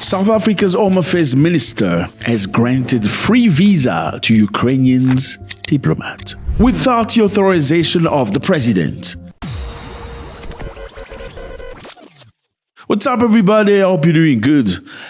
South Africa's Home Affairs Minister has granted free visa to Ukrainians diplomat without the authorization of the president. What's up, everybody? I hope you're doing good.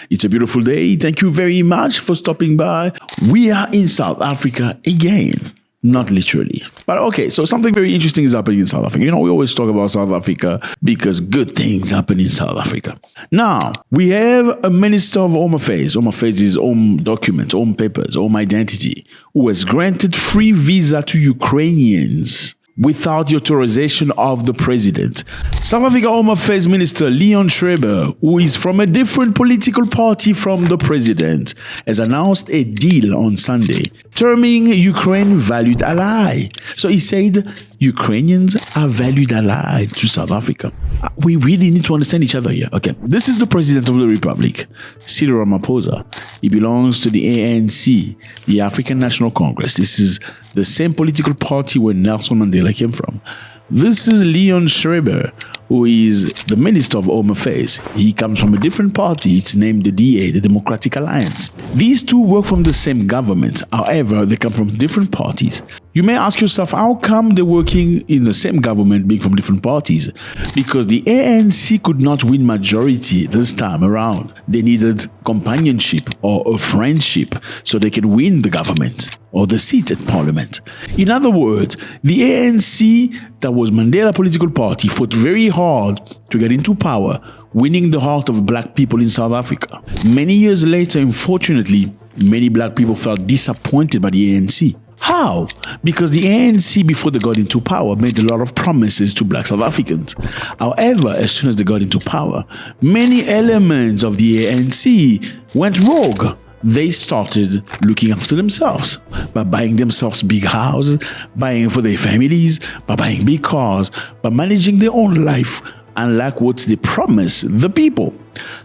It's a beautiful day. Thank you very much for stopping by. We are in South Africa again. Not literally. But okay, so something very interesting is happening in South Africa. You know, we always talk about South Africa because good things happen in South Africa. Now, we have a Minister of Home Affairs. Home Affairs is home documents, home papers, home identity, who has granted free visa to Ukrainians without the authorization of the president. South Africa Home Affairs Minister Leon Schreiber, who is from a different political party from the president, has announced a deal on Sunday, terming Ukraine valued ally. So he said Ukrainians are valued ally to South Africa. We really need to understand each other here. Okay, this is the president of the republic, Cyril Ramaphosa. He belongs to the ANC, the African National Congress. This is the same political party where Nelson Mandela came from. This is Leon Schreiber, who is the Minister of Home Affairs. He comes from a different party. It's named the DA, the Democratic Alliance. These two work from the same government. However, they come from different parties. You may ask yourself, how come they're working in the same government being from different parties? Because the ANC could not win majority this time around. They needed companionship or a friendship so they can win the government or the seat at parliament. In other words, the ANC, that was Mandela political party, fought very hard to get into power, winning the heart of black people in South Africa. Many years later, unfortunately, many black people felt disappointed by the ANC. How? Because the ANC, before they got into power, made a lot of promises to black South Africans. However, as soon as they got into power, many elements of the ANC went rogue. They started looking after themselves by buying themselves big houses, buying for their families, by buying big cars, by managing their own life, unlike what they promised the people.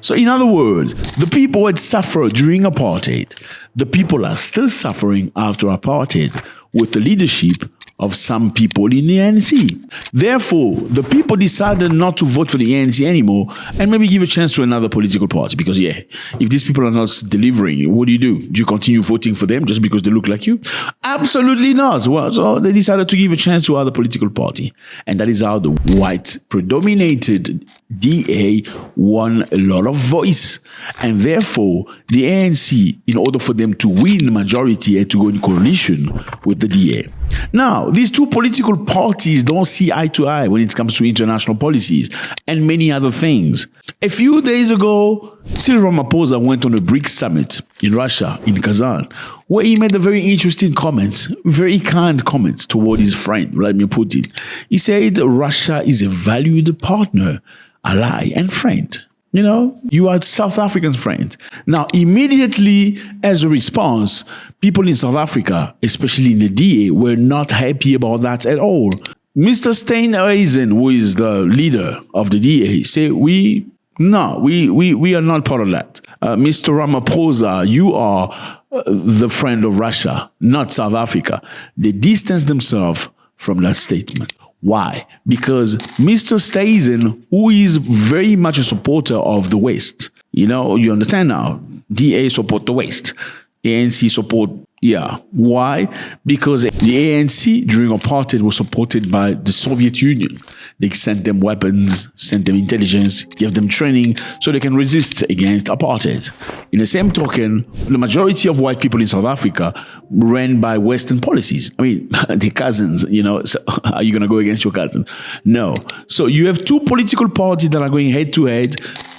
So in other words, the people had suffered during apartheid. The people are still suffering after apartheid with the leadership of some people in the ANC. Therefore, the people decided not to vote for the ANC anymore and maybe give a chance to another political party. Because if these people are not delivering, what do? Do you continue voting for them just because they look like you? Absolutely not. Well, so they decided to give a chance to other political party. And that is how the white predominated DA won a lot of voice. And therefore, the ANC, in order for them to win the majority, had to go in coalition with the DA. Now, these two political parties don't see eye to eye when it comes to international policies and many other things. A few days ago, Cyril Ramaphosa went on a BRICS summit in Russia, in Kazan, where he made a very interesting comment, very kind comment toward his friend, Vladimir Putin. He said Russia is a valued partner, ally, and friend. You know, you are South Africa's friend. Now, immediately as a response, people in South Africa, especially in the DA, were not happy about that at all. Mr. Steenhuisen, who is the leader of the DA, said, we are not part of that. Mr. Ramaphosa, you are the friend of Russia, not South Africa. They distanced themselves from that statement. Why? Because Mr. Steenhuisen, who is very much a supporter of the West, you know, you understand now, DA support the West, ANC support, Why? Because the ANC during apartheid was supported by the Soviet Union. They sent them weapons, sent them intelligence, gave them training so they can resist against apartheid. In the same token, the majority of white people in South Africa ran by Western policies. I mean, they're cousins, you know, so are you going to go against your cousin? No. So you have two political parties that are going head to head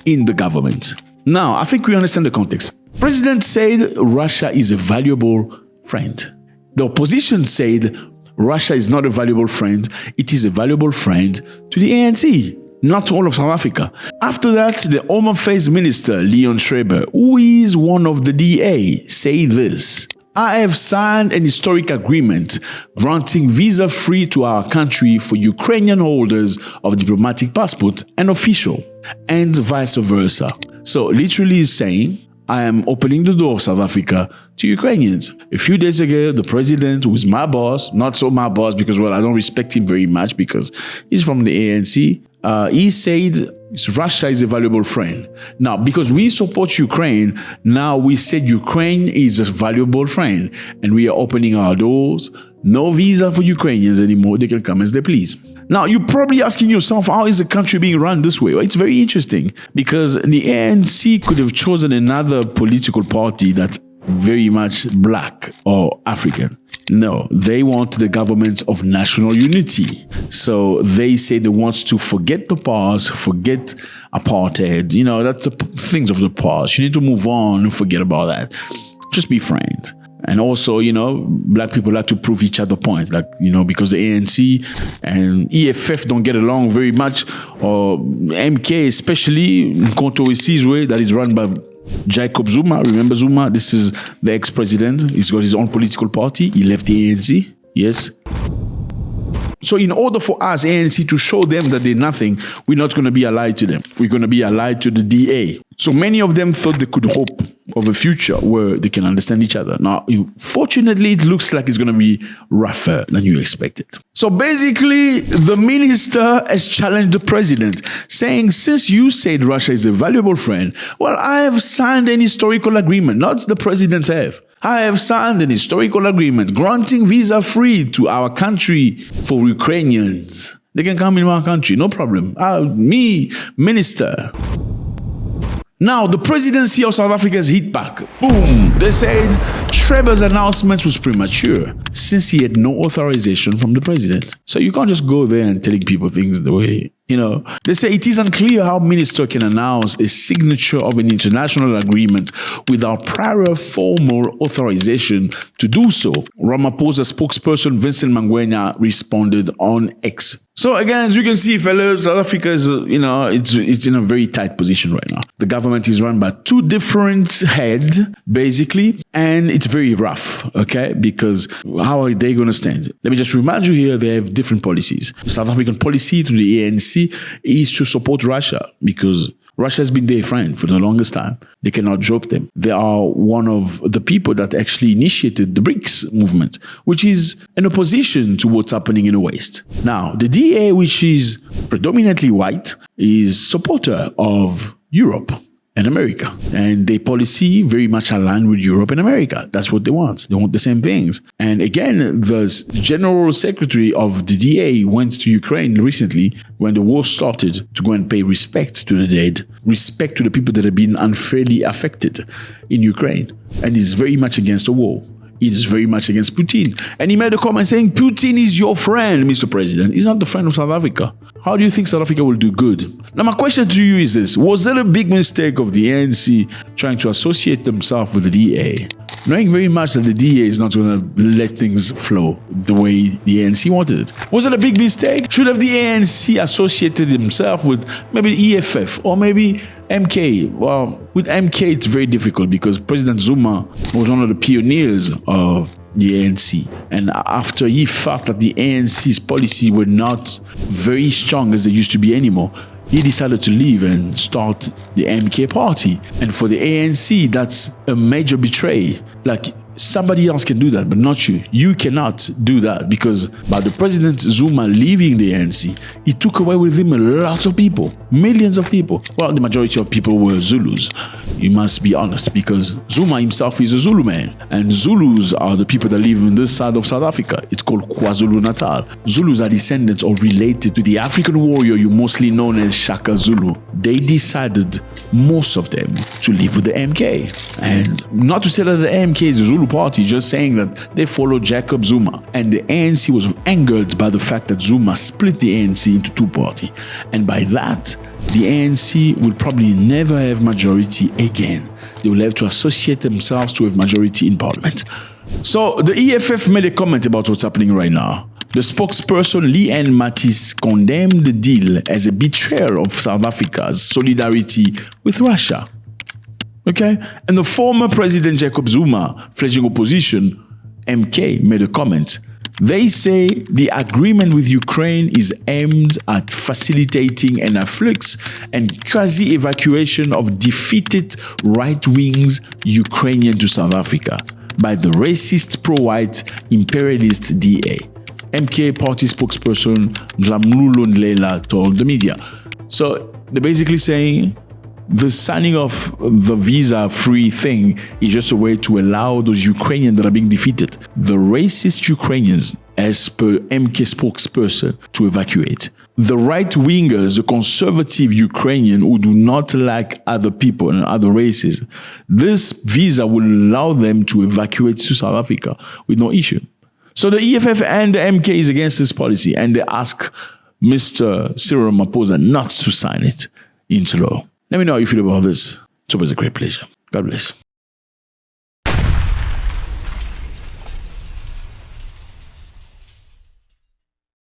in the government. Now, I think we understand the context. President said Russia is a valuable friend. The opposition said Russia is not a valuable friend. It is a valuable friend to the ANC, not all of South Africa. After that, the Home Affairs Minister, Leon Schreiber, who is one of the DA, said this: I have signed an historic agreement granting visa-free to our country for Ukrainian holders of diplomatic passport and official, and vice versa. So literally he's saying, I am opening the door, South Africa, to Ukrainians. A few days ago, the president, who is my boss, not so my boss because, well, I don't respect him very much because he's from the ANC, he said Russia is a valuable friend. Now, because we support Ukraine, now we said Ukraine is a valuable friend, and we are opening our doors. No visa for Ukrainians anymore. They can come as they please. Now, you're probably asking yourself, how is the country being run this way? Well, it's very interesting because the ANC could have chosen another political party that's very much black or African. No, they want the government of national unity. So they say they want to forget the past, forget apartheid. You know, that's the things of the past. You need to move on and forget about that. Just be friends. And also, you know, black people like to prove each other points, like, you know, because the ANC and EFF don't get along very much, or MK, especially Nkonto Wesizwe, that is run by Jacob Zuma. Remember Zuma? This is the ex-president. He's got his own political party. He left the ANC. Yes. So in order for us, ANC, to show them that they're nothing, we're not going to be allied to them. We're going to be allied to the DA. So many of them thought they could hope of a future where they can understand each other. Now, fortunately, it looks like it's going to be rougher than you expected. So basically, the minister has challenged the president, saying, since you said Russia is a valuable friend, well, I have signed an historical agreement, not the president have. I have signed an historical agreement granting visa-free to our country for Ukrainians. They can come in our country, no problem. Me, minister. Now, the presidency of South Africa has hit back. Boom! They said Schreiber's announcement was premature since he had no authorization from the president. So you can't just go there and telling people things the way, you know. They say it is unclear how minister can announce a signature of an international agreement without prior formal authorization to do so. Ramaphosa spokesperson Vincent Mangwenya responded on X. So again, as you can see, fellas, South Africa is, you know, it's in a very tight position right now. The government is run by two different heads, basically, and it's very rough, okay? Because how are they going to stand? Let me just remind you here, they have different policies. The South African policy through the ANC is to support Russia because Russia has been their friend for the longest time. They cannot drop them. They are one of the people that actually initiated the BRICS movement, which is an opposition to what's happening in the West. Now, the DA, which is predominantly white, is supporter of Europe and America. And their policy very much aligned with Europe and America. That's what they want. They want the same things. And again, the general secretary of the DA went to Ukraine recently when the war started to go and pay respect to the dead, respect to the people that have been unfairly affected in Ukraine. And is very much against the war. He is very much against Putin. And he made a comment saying, Putin is your friend, Mr. President. He's not the friend of South Africa. How do you think South Africa will do good? Now, my question to you is this. Was that a big mistake of the ANC trying to associate themselves with the DA? Knowing very much that the DA is not going to let things flow the way the ANC wanted it. Was it a big mistake? Should have the ANC associated himself with maybe EFF or maybe MK? Well, with MK, it's very difficult because President Zuma was one of the pioneers of the ANC. And after he felt that the ANC's policy were not very strong as they used to be anymore, he decided to leave and start the MK party. And for the ANC, that's a major betrayal. Like, somebody else can do that, but not you. You cannot do that because by the President Zuma leaving the ANC, he took away with him a lot of people, millions of people. Well, the majority of people were Zulus. You must be honest because Zuma himself is a Zulu man. And Zulus are the people that live on this side of South Africa. It's called KwaZulu-Natal. Zulus are descendants or related to the African warrior you mostly known as Shaka Zulu. They decided, most of them, to live with the MK. And not to say that the MK is a Zulu party, just saying that they follow Jacob Zuma. And the ANC was angered by the fact that Zuma split the ANC into two parties. And by that, the ANC will probably never have majority again. They will have to associate themselves to have majority in parliament. So the EFF made a comment about what's happening right now. The spokesperson Lee-Ann Mattis condemned the deal as a betrayal of South Africa's solidarity with Russia. Okay? And the former President Jacob Zuma, fledgling opposition, MK, made a comment. They say the agreement with Ukraine is aimed at facilitating an afflux and quasi-evacuation of defeated right-wings Ukrainian to South Africa by the racist pro-white imperialist DA. MK party spokesperson Dlamini Ndlela told the media. So they're basically saying the signing of the visa-free thing is just a way to allow those Ukrainians that are being defeated, the racist Ukrainians, as per MK spokesperson, to evacuate. The right-wingers, the conservative Ukrainian who do not like other people and other races, this visa will allow them to evacuate to South Africa with no issue. So the EFF and the MK is against this policy, and they ask Mr. Cyril Ramaphosa not to sign it into law. Let me know how you feel about this. It's always a great pleasure. God bless.